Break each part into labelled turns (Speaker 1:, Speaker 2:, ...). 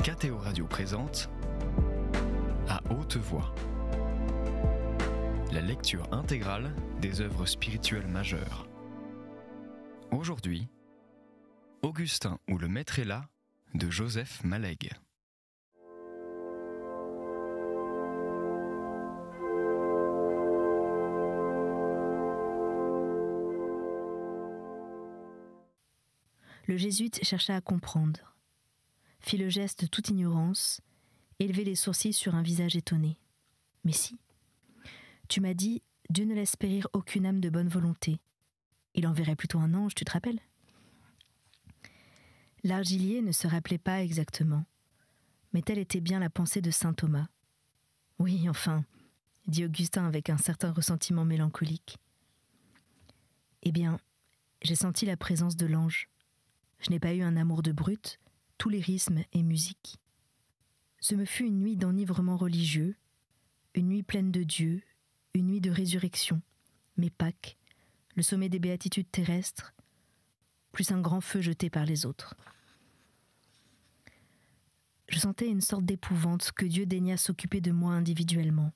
Speaker 1: KTO Radio présente À haute voix, la lecture intégrale des œuvres spirituelles majeures. Aujourd'hui, Augustin ou le Maître est là de Joseph Malègue.
Speaker 2: Le jésuite chercha à comprendre, fit le geste de toute ignorance, élevait les sourcils sur un visage étonné. Mais si, tu m'as dit, Dieu ne laisse périr aucune âme de bonne volonté. Il enverrait plutôt un ange, tu te rappelles ? L'argilier ne se rappelait pas exactement, mais telle était bien la pensée de saint Thomas. Oui, enfin, dit Augustin avec un certain ressentiment mélancolique. Eh bien, j'ai senti la présence de l'ange. Je n'ai pas eu un amour de brute, tous les rythmes et musiques. Ce me fut une nuit d'enivrement religieux, une nuit pleine de Dieu, une nuit de résurrection, mes Pâques, le sommet des béatitudes terrestres, plus un grand feu jeté par les autres. Je sentais une sorte d'épouvante que Dieu daigna s'occuper de moi individuellement.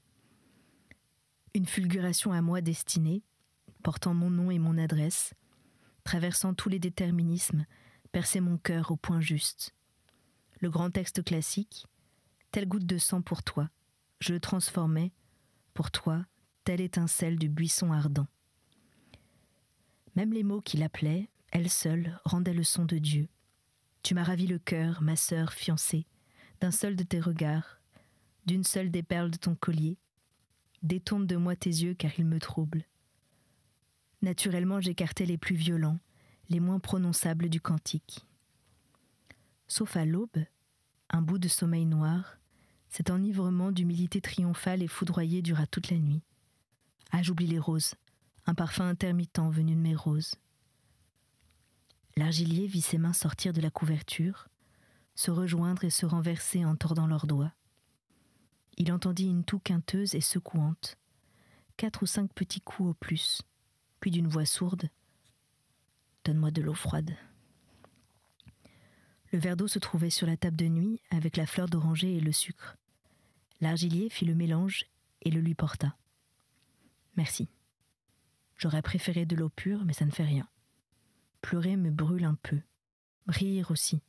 Speaker 2: Une fulguration à moi destinée, portant mon nom et mon adresse, traversant tous les déterminismes, perçait mon cœur au point juste. Le grand texte classique, telle goutte de sang pour toi, je le transformais, pour toi, telle étincelle du buisson ardent. Même les mots qui l'appelaient, elle seule, rendaient le son de Dieu. Tu m'as ravi le cœur, ma sœur fiancée, d'un seul de tes regards, d'une seule des perles de ton collier. Détourne de moi tes yeux car ils me troublent. Naturellement, j'écartais les plus violents, les moins prononçables du cantique. Sauf à l'aube, un bout de sommeil noir, cet enivrement d'humilité triomphale et foudroyée dura toute la nuit. Ah, j'oublie les roses, un parfum intermittent venu de mes roses. L'argilier vit ses mains sortir de la couverture, se rejoindre et se renverser en tordant leurs doigts. Il entendit une toux quinteuse et secouante, 4 ou 5 petits coups au plus, puis d'une voix sourde, « Donne-moi de l'eau froide ». Le verre d'eau se trouvait sur la table de nuit avec la fleur d'oranger et le sucre. L'argilier fit le mélange et le lui porta. « Merci. J'aurais préféré de l'eau pure, mais ça ne fait rien. Pleurer me brûle un peu. Rire aussi. »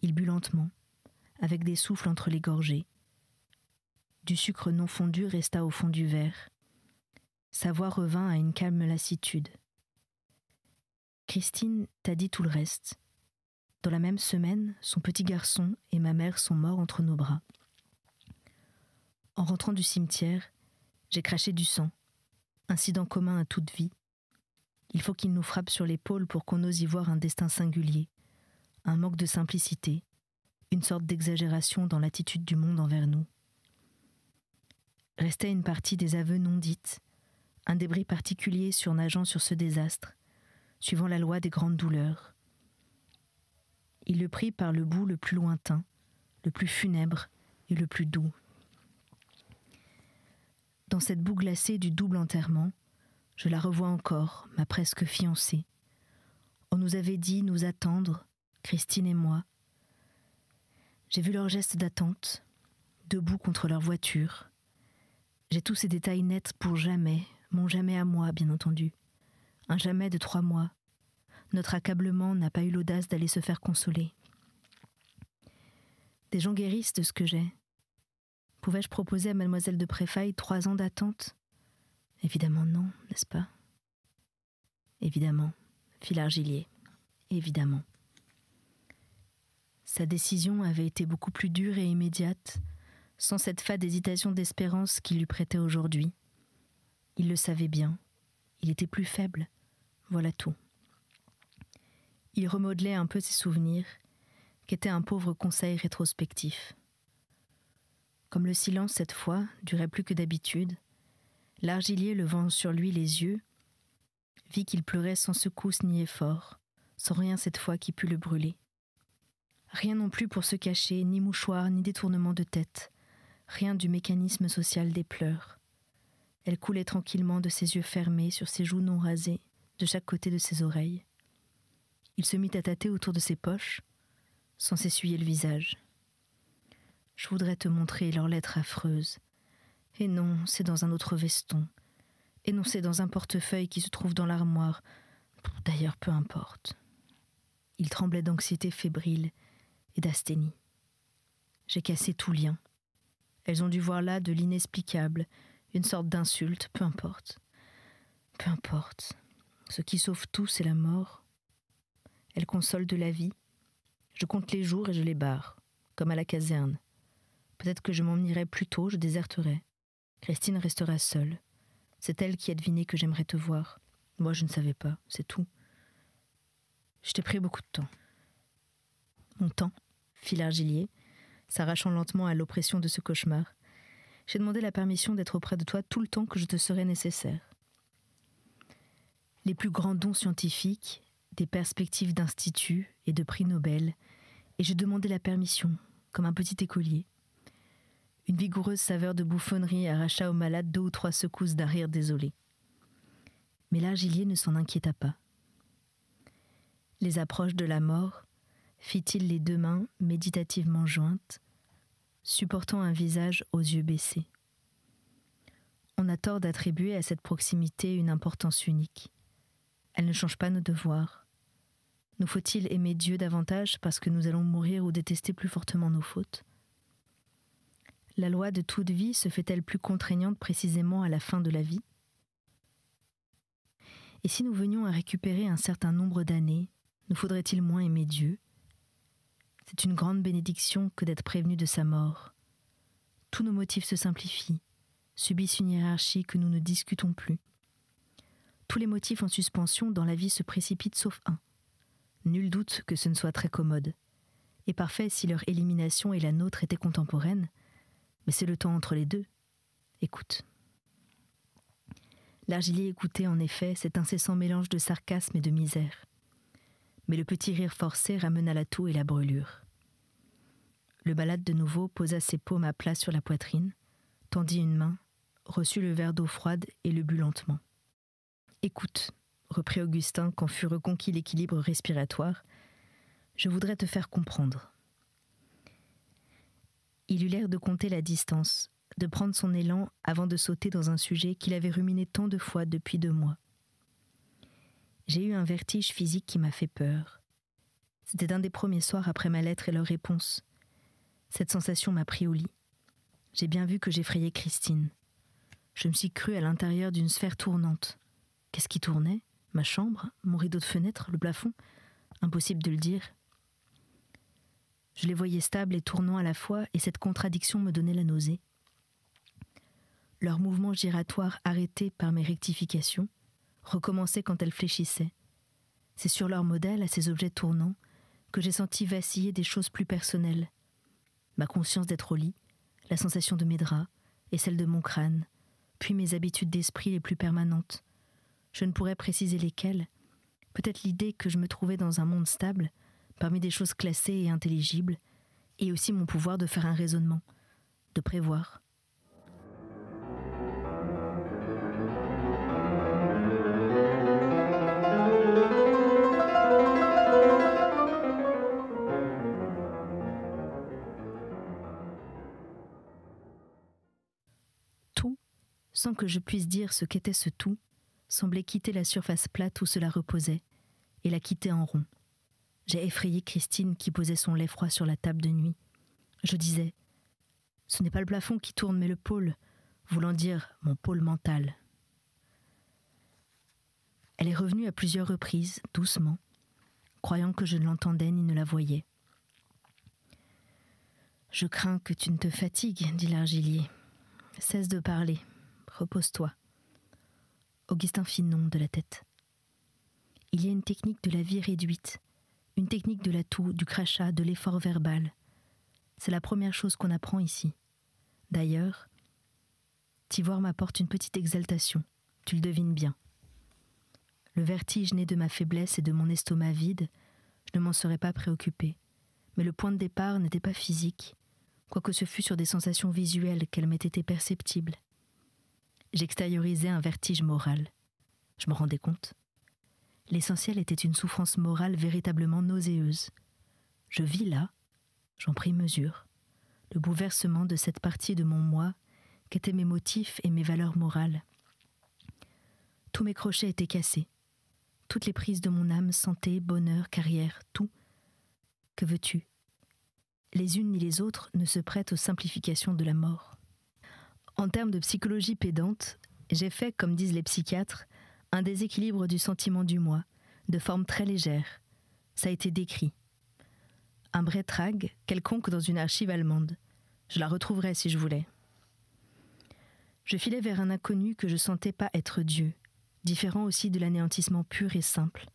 Speaker 2: Il but lentement, avec des souffles entre les gorgées. Du sucre non fondu resta au fond du verre. Sa voix revint à une calme lassitude. Christine t'a dit tout le reste. Dans la même semaine, son petit garçon et ma mère sont morts entre nos bras. En rentrant du cimetière, j'ai craché du sang, incident commun à toute vie. Il faut qu'il nous frappe sur l'épaule pour qu'on ose y voir un destin singulier, un manque de simplicité, une sorte d'exagération dans l'attitude du monde envers nous. Restait une partie des aveux non dites, un débris particulier surnageant sur ce désastre, suivant la loi des grandes douleurs. Il le prit par le bout le plus lointain, le plus funèbre et le plus doux. Dans cette boue glacée du double enterrement, je la revois encore, ma presque fiancée. On nous avait dit nous attendre, Christine et moi. J'ai vu leurs gestes d'attente, debout contre leur voiture. J'ai tous ces détails nets pour jamais, mon jamais à moi, bien entendu. Un jamais de 3 mois. Notre accablement n'a pas eu l'audace d'aller se faire consoler. Des gens guérissent de ce que j'ai. Pouvais-je proposer à mademoiselle de Préfaille 3 ans d'attente ? Évidemment non, n'est-ce pas ? Évidemment, fit l'argilier. Évidemment. Sa décision avait été beaucoup plus dure et immédiate, sans cette fade hésitation d'espérance qu'il lui prêtait aujourd'hui. Il le savait bien. Il était plus faible. Voilà tout. Il remodelait un peu ses souvenirs, qu'était un pauvre conseil rétrospectif. Comme le silence, cette fois, durait plus que d'habitude, l'argilier, levant sur lui les yeux, vit qu'il pleurait sans secousse ni effort, sans rien cette fois qui pût le brûler. Rien non plus pour se cacher, ni mouchoir, ni détournement de tête, rien du mécanisme social des pleurs. Elle coulait tranquillement de ses yeux fermés sur ses joues non rasées, de chaque côté de ses oreilles. Il se mit à tâter autour de ses poches, sans s'essuyer le visage. Je voudrais te montrer leurs lettres affreuses. Et non, c'est dans un autre veston. Et non, c'est dans un portefeuille qui se trouve dans l'armoire. D'ailleurs, peu importe. Il tremblait d'anxiété fébrile et d'asthénie. J'ai cassé tout lien. Elles ont dû voir là de l'inexplicable, une sorte d'insulte, peu importe. Peu importe. Ce qui sauve tout, c'est la mort. Elle console de la vie. Je compte les jours et je les barre, comme à la caserne. Peut-être que je m'en irai plus tôt, je déserterai. Christine restera seule. C'est elle qui a deviné que j'aimerais te voir. Moi, je ne savais pas, c'est tout. Je t'ai pris beaucoup de temps. Mon temps, fit l'Argilier, s'arrachant lentement à l'oppression de ce cauchemar. J'ai demandé la permission d'être auprès de toi tout le temps que je te serais nécessaire. Les plus grands dons scientifiques, des perspectives d'institut et de prix Nobel, et je demandais la permission, comme un petit écolier. Une vigoureuse saveur de bouffonnerie arracha au malade 2 ou 3 secousses d'un rire désolé. Mais l'Argilier ne s'en inquiéta pas. Les approches de la mort, fit-il les 2 mains méditativement jointes, supportant un visage aux yeux baissés. On a tort d'attribuer à cette proximité une importance unique. Elle ne change pas nos devoirs. Nous faut-il aimer Dieu davantage parce que nous allons mourir ou détester plus fortement nos fautes ? La loi de toute vie se fait-elle plus contraignante précisément à la fin de la vie ? Et si nous venions à récupérer un certain nombre d'années, nous faudrait-il moins aimer Dieu ? C'est une grande bénédiction que d'être prévenu de sa mort. Tous nos motifs se simplifient, subissent une hiérarchie que nous ne discutons plus. Tous les motifs en suspension dans la vie se précipitent sauf un. Nul doute que ce ne soit très commode. Et parfait si leur élimination et la nôtre étaient contemporaines, mais c'est le temps entre les deux. Écoute. L'Argilier écoutait en effet cet incessant mélange de sarcasme et de misère. Mais le petit rire forcé ramena la toux et la brûlure. Le malade de nouveau posa ses paumes à plat sur la poitrine, tendit une main, reçut le verre d'eau froide et le but lentement. « Écoute, reprit Augustin quand fut reconquis l'équilibre respiratoire, je voudrais te faire comprendre. » Il eut l'air de compter la distance, de prendre son élan avant de sauter dans un sujet qu'il avait ruminé tant de fois depuis 2 mois. J'ai eu un vertige physique qui m'a fait peur. C'était un des premiers soirs après ma lettre et leur réponse. Cette sensation m'a pris au lit. J'ai bien vu que j'effrayais Christine. Je me suis crue à l'intérieur d'une sphère tournante. Qu'est-ce qui tournait ? Ma chambre ? Mon rideau de fenêtre ? Le plafond ? Impossible de le dire. Je les voyais stables et tournant à la fois, et cette contradiction me donnait la nausée. Leurs mouvements giratoires arrêtés par mes rectifications recommençaient quand elles fléchissaient. C'est sur leur modèle, à ces objets tournants, que j'ai senti vaciller des choses plus personnelles. Ma conscience d'être au lit, la sensation de mes draps et celle de mon crâne, puis mes habitudes d'esprit les plus permanentes. Je ne pourrais préciser lesquelles. Peut-être l'idée que je me trouvais dans un monde stable, parmi des choses classées et intelligibles, et aussi mon pouvoir de faire un raisonnement, de prévoir. Tout, sans que je puisse dire ce qu'était ce tout, semblait quitter la surface plate où cela reposait, et la quitter en rond. J'ai effrayé Christine qui posait son lait froid sur la table de nuit. Je disais « Ce n'est pas le plafond qui tourne, mais le pôle », voulant dire mon pôle mental. Elle est revenue à plusieurs reprises, doucement, croyant que je ne l'entendais ni ne la voyais. « Je crains que tu ne te fatigues, dit l'Argilier. Cesse de parler, repose-toi. » Augustin fit non de la tête. Il y a une technique de la vie réduite, une technique de la toux, du crachat, de l'effort verbal. C'est la première chose qu'on apprend ici. D'ailleurs, t'y voir m'apporte une petite exaltation, tu le devines bien. Le vertige né de ma faiblesse et de mon estomac vide, je ne m'en serais pas préoccupée. Mais le point de départ n'était pas physique, quoique ce fût sur des sensations visuelles qu'elles m'aient été perceptibles. J'extériorisais un vertige moral. Je me rendais compte. L'essentiel était une souffrance morale véritablement nauséeuse. Je vis là, j'en pris mesure, le bouleversement de cette partie de mon moi qu'étaient mes motifs et mes valeurs morales. Tous mes crochets étaient cassés, toutes les prises de mon âme, santé, bonheur, carrière, tout. Que veux-tu ? Les unes ni les autres ne se prêtent aux simplifications de la mort. En termes de psychologie pédante, j'ai fait, comme disent les psychiatres, un déséquilibre du sentiment du moi, de forme très légère. Ça a été décrit. Un Breitrag quelconque dans une archive allemande. Je la retrouverais si je voulais. Je filais vers un inconnu que je sentais pas être Dieu, différent aussi de l'anéantissement pur et simple.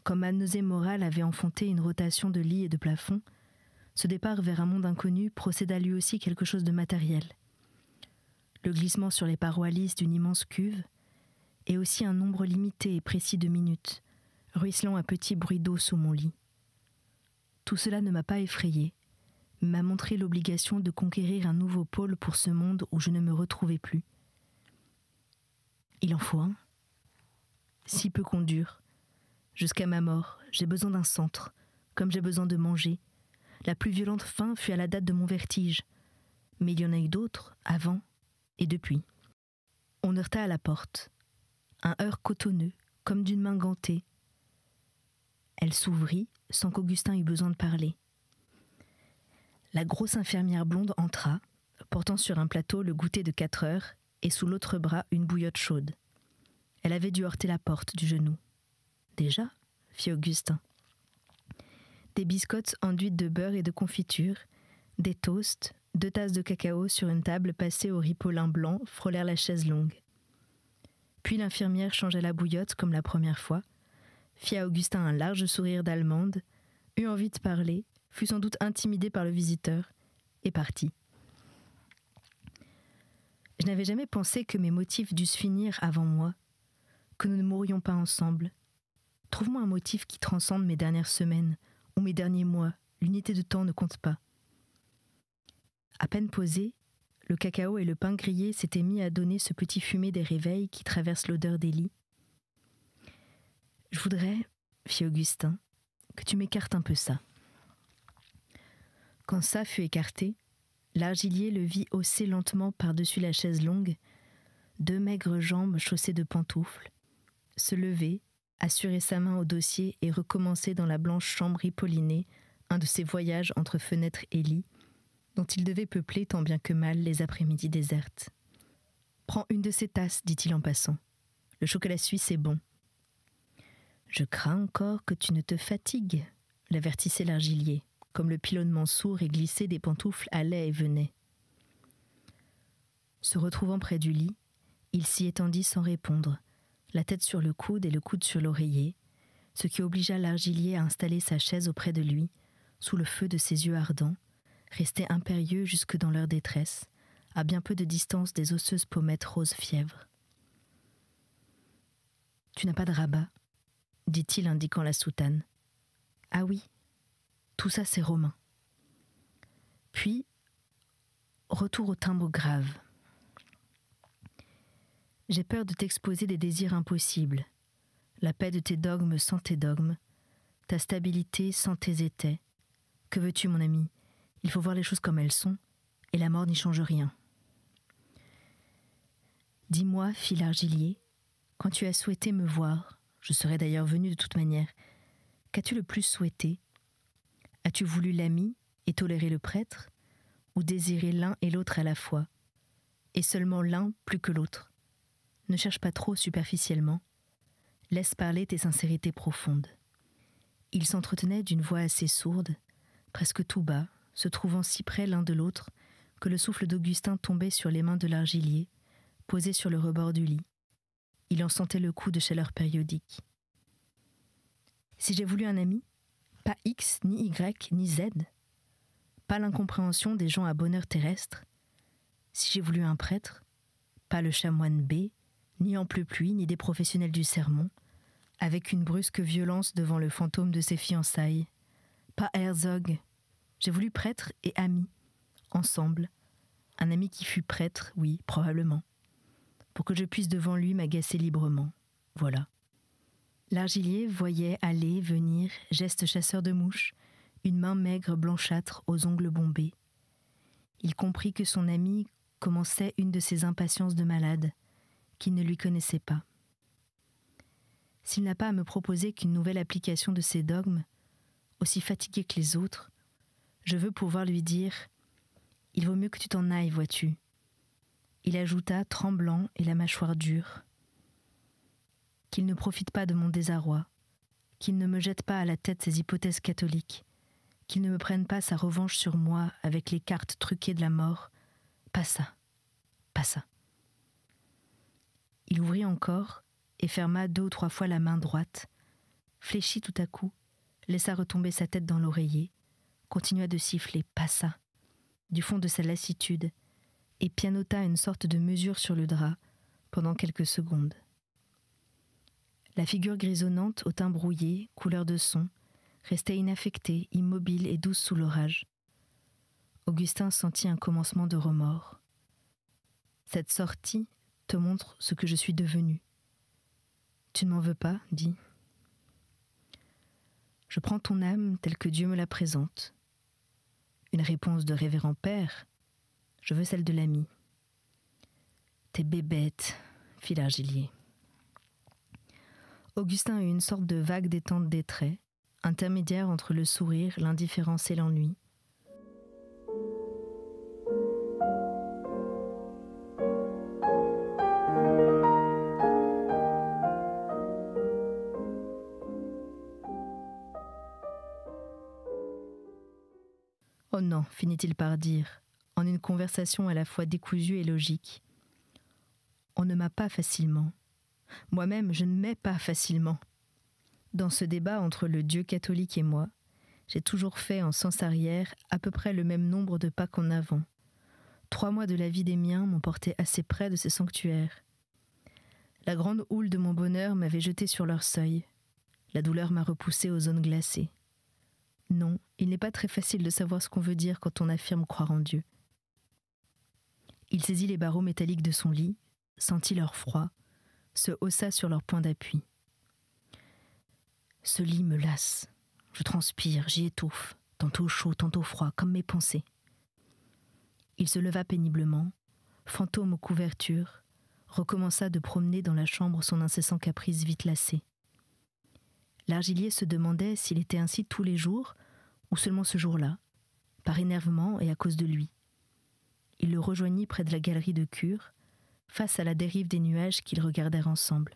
Speaker 2: Comme ma nausée morale avait enfanté une rotation de lits et de plafonds, ce départ vers un monde inconnu procéda lui aussi quelque chose de matériel. Le glissement sur les parois lisses d'une immense cuve, et aussi un nombre limité et précis de minutes, ruisselant à petits bruits d'eau sous mon lit. Tout cela ne m'a pas effrayé, mais m'a montré l'obligation de conquérir un nouveau pôle pour ce monde où je ne me retrouvais plus. Il en faut un. Si peu qu'on dure. Jusqu'à ma mort, j'ai besoin d'un centre, comme j'ai besoin de manger. La plus violente faim fut à la date de mon vertige, mais il y en a eu d'autres, avant et depuis. On heurta à la porte. Un heurt cotonneux, comme d'une main gantée. Elle s'ouvrit, sans qu'Augustin eût besoin de parler. La grosse infirmière blonde entra, portant sur un plateau le goûter de 4 heures et sous l'autre bras une bouillotte chaude. Elle avait dû heurter la porte du genou. « Déjà ?» fit Augustin. Des biscottes enduites de beurre et de confiture, des toasts, 2 tasses de cacao sur une table passée au ripolin blanc frôlèrent la chaise longue. Puis l'infirmière changea la bouillotte comme la première fois, fit à Augustin un large sourire d'allemande, eut envie de parler, fut sans doute intimidée par le visiteur, et partit. Je n'avais jamais pensé que mes motifs dussent finir avant moi, que nous ne mourrions pas ensemble. Trouve-moi un motif qui transcende mes dernières semaines, ou mes derniers mois, l'unité de temps ne compte pas. À peine posé, le cacao et le pain grillé s'étaient mis à donner ce petit fumet des réveils qui traverse l'odeur des lits. « Je voudrais, fit Augustin, que tu m'écartes un peu ça. » Quand ça fut écarté, l'argilier le vit hausser lentement par-dessus la chaise longue, 2 maigres jambes chaussées de pantoufles, se lever, assurer sa main au dossier et recommencer dans la blanche chambre ripollinée un de ses voyages entre fenêtre et lit, dont il devait peupler tant bien que mal les après-midi désertes. « Prends une de ces tasses, dit-il en passant. Le chocolat suisse est bon. »« Je crains encore que tu ne te fatigues, » l'avertissait l'argilier, comme le pilonnement sourd et glissé des pantoufles allait et venait. Se retrouvant près du lit, il s'y étendit sans répondre, la tête sur le coude et le coude sur l'oreiller, ce qui obligea l'argilier à installer sa chaise auprès de lui, sous le feu de ses yeux ardents, restés impérieux jusque dans leur détresse, à bien peu de distance des osseuses pommettes rose fièvre. « Tu n'as pas de rabat ?» dit-il indiquant la soutane. « Ah oui, tout ça c'est romain. » Puis, retour au timbre grave. « J'ai peur de t'exposer des désirs impossibles, la paix de tes dogmes sans tes dogmes, ta stabilité sans tes étais. Que veux-tu, mon ami ? Il faut voir les choses comme elles sont, et la mort n'y change rien. » « Dis-moi, fit l'argilier, quand tu as souhaité me voir, je serais d'ailleurs venu de toute manière, qu'as-tu le plus souhaité ? As-tu voulu l'ami et toléré le prêtre, ou désiré l'un et l'autre à la fois, et seulement l'un plus que l'autre ? Ne cherche pas trop superficiellement, laisse parler tes sincérités profondes. » Ils s'entretenaient d'une voix assez sourde, presque tout bas, se trouvant si près l'un de l'autre que le souffle d'Augustin tombait sur les mains de l'argilier, posées sur le rebord du lit. Il en sentait le coup de chaleur périodique. « Si j'ai voulu un ami, pas X, ni Y, ni Z, pas l'incompréhension des gens à bonheur terrestre. Si j'ai voulu un prêtre, pas le chanoine B, ni Amplepuis, ni des professionnels du sermon, avec une brusque violence devant le fantôme de ses fiançailles. Pas Herzog. J'ai voulu prêtre et ami, ensemble. Un ami qui fut prêtre, oui, probablement. Pour que je puisse devant lui m'agacer librement. Voilà. » L'argilier voyait aller, venir, geste chasseur de mouches, une main maigre blanchâtre aux ongles bombés. Il comprit que son ami commençait une de ces impatiences de malade, qu'il ne lui connaissait pas. S'il n'a pas à me proposer qu'une nouvelle application de ses dogmes, aussi fatigué que les autres, je veux pouvoir lui dire « Il vaut mieux que tu t'en ailles, vois-tu ». Il ajouta, tremblant et la mâchoire dure, qu'il ne profite pas de mon désarroi, qu'il ne me jette pas à la tête ses hypothèses catholiques, qu'il ne me prenne pas sa revanche sur moi avec les cartes truquées de la mort. Pas ça, pas ça. Il ouvrit encore et ferma 2 ou 3 fois la main droite, fléchit tout à coup, laissa retomber sa tête dans l'oreiller, continua de siffler « pas ça » du fond de sa lassitude et pianota une sorte de mesure sur le drap pendant quelques secondes. La figure grisonnante au teint brouillé, couleur de son, restait inaffectée, immobile et douce sous l'orage. Augustin sentit un commencement de remords. Cette sortie te montre ce que je suis devenue. Tu ne m'en veux pas, dis. Je prends ton âme telle que Dieu me la présente. Une réponse de révérend père, je veux celle de l'ami. T'es bébête, fit l'argilier. Augustin eut une sorte de vague détente des traits, intermédiaire entre le sourire, l'indifférence et l'ennui. Oh non, finit-il par dire, en une conversation à la fois décousue et logique. On ne m'a pas facilement. Moi-même, je ne m'ai pas facilement. Dans ce débat entre le Dieu catholique et moi, j'ai toujours fait en sens arrière à peu près le même nombre de pas qu'en avant. 3 mois de la vie des miens m'ont porté assez près de ces sanctuaires. La grande houle de mon bonheur m'avait jeté sur leur seuil. La douleur m'a repoussé aux zones glacées. Non, il n'est pas très facile de savoir ce qu'on veut dire quand on affirme croire en Dieu. Il saisit les barreaux métalliques de son lit, sentit leur froid, se haussa sur leur point d'appui. Ce lit me lasse. Je transpire, j'y étouffe, tantôt chaud, tantôt froid, comme mes pensées. Il se leva péniblement, fantôme aux couvertures, recommença de promener dans la chambre son incessant caprice vite lassé. L'argilier se demandait s'il était ainsi tous les jours ou seulement ce jour-là, par énervement et à cause de lui. Il le rejoignit près de la galerie de cure, face à la dérive des nuages qu'ils regardèrent ensemble.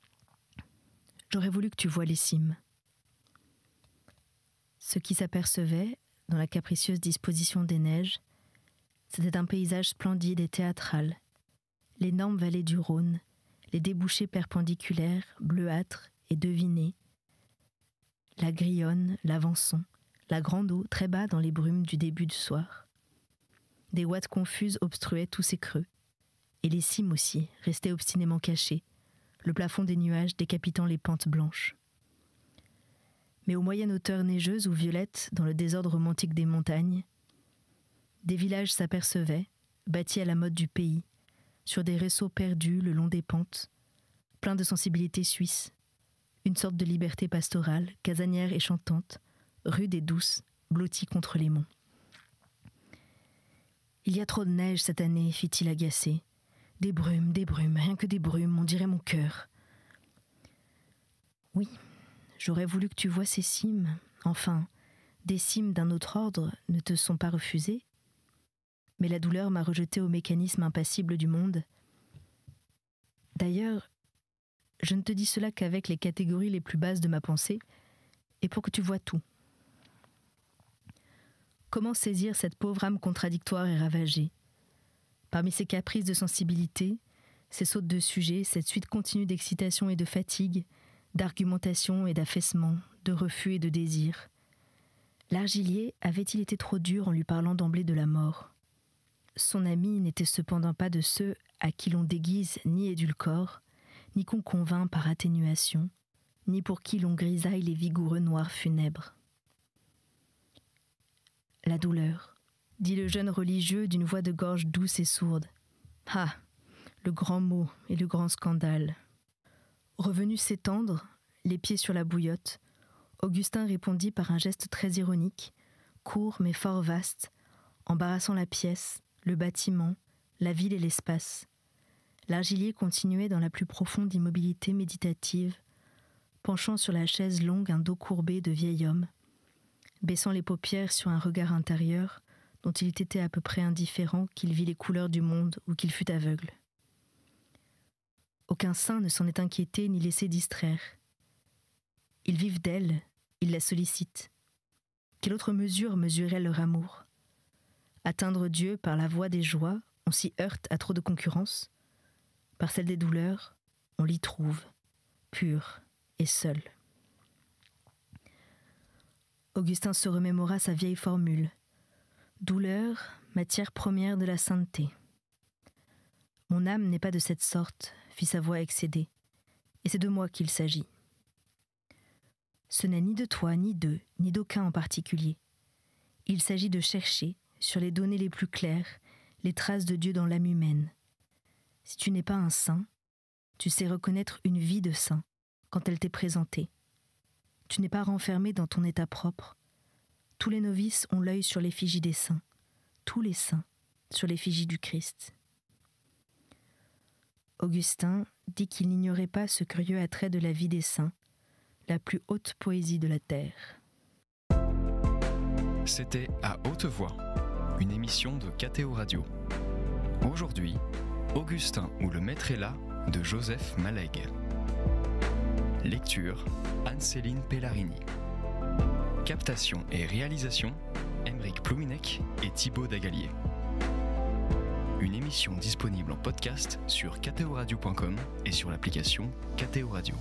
Speaker 2: « J'aurais voulu que tu voies les cimes. » Ce qui s'apercevait, dans la capricieuse disposition des neiges, c'était un paysage splendide et théâtral. L'énorme vallée du Rhône, les débouchés perpendiculaires, bleuâtres et devinés, la Grionne, l'Avançon, la Grande Eau très bas dans les brumes du début du soir. Des ouates confuses obstruaient tous ces creux, et les cimes aussi restaient obstinément cachées, le plafond des nuages décapitant les pentes blanches. Mais aux moyennes hauteurs neigeuses ou violettes, dans le désordre romantique des montagnes, des villages s'apercevaient, bâtis à la mode du pays, sur des réseaux perdus le long des pentes, pleins de sensibilité suisse, une sorte de liberté pastorale, casanière et chantante, rude et douce, blottie contre les monts. « Il y a trop de neige cette année, fit-il agacé. Des brumes, rien que des brumes, on dirait mon cœur. » Oui, j'aurais voulu que tu voies ces cimes. Enfin, des cimes d'un autre ordre ne te sont pas refusées. Mais la douleur m'a rejeté au mécanisme impassible du monde. D'ailleurs, je ne te dis cela qu'avec les catégories les plus basses de ma pensée, et pour que tu vois tout. Comment saisir cette pauvre âme contradictoire et ravagée ? Parmi ces caprices de sensibilité, ces sautes de sujets, cette suite continue d'excitation et de fatigue, d'argumentation et d'affaissement, de refus et de désir. L'argilier avait-il été trop dur en lui parlant d'emblée de la mort ? Son ami n'était cependant pas de ceux à qui l'on déguise ni édulcore, ni qu'on convainc par atténuation, ni pour qui l'on grisaille les vigoureux noirs funèbres. La douleur, dit le jeune religieux d'une voix de gorge douce et sourde. Ah, le grand mot et le grand scandale. Revenu s'étendre, les pieds sur la bouillotte, Augustin répondit par un geste très ironique, court mais fort vaste, embarrassant la pièce, le bâtiment, la ville et l'espace. L'argilier continuait dans la plus profonde immobilité méditative, penchant sur la chaise longue un dos courbé de vieil homme, baissant les paupières sur un regard intérieur dont il était à peu près indifférent qu'il vît les couleurs du monde ou qu'il fût aveugle. Aucun saint ne s'en est inquiété ni laissé distraire. Ils vivent d'elle, ils la sollicitent. Quelle autre mesure mesurait leur amour ? Atteindre Dieu par la voie des joies, on s'y heurte à trop de concurrence. Par celle des douleurs, on l'y trouve, pur et seul. Augustin se remémora sa vieille formule. Douleur, matière première de la sainteté. Mon âme n'est pas de cette sorte, fit sa voix excédée, et c'est de moi qu'il s'agit. Ce n'est ni de toi, ni d'eux, ni d'aucun en particulier. Il s'agit de chercher, sur les données les plus claires, les traces de Dieu dans l'âme humaine. Si tu n'es pas un saint, tu sais reconnaître une vie de saint quand elle t'est présentée. Tu n'es pas renfermé dans ton état propre. Tous les novices ont l'œil sur l'effigie des saints, tous les saints sur l'effigie du Christ. Augustin dit qu'il n'ignorait pas ce curieux attrait de la vie des saints, la plus haute poésie de la terre.
Speaker 1: C'était À haute voix, une émission de KTO Radio. Aujourd'hui, Augustin ou le maître est là de Joseph Malègue. Lecture, Anne-Céline Pellarini. Captation et réalisation, Aymeric Plouminec et Thibaut Dagalier. Une émission disponible en podcast sur ktoradio.com et sur l'application KTO Radio.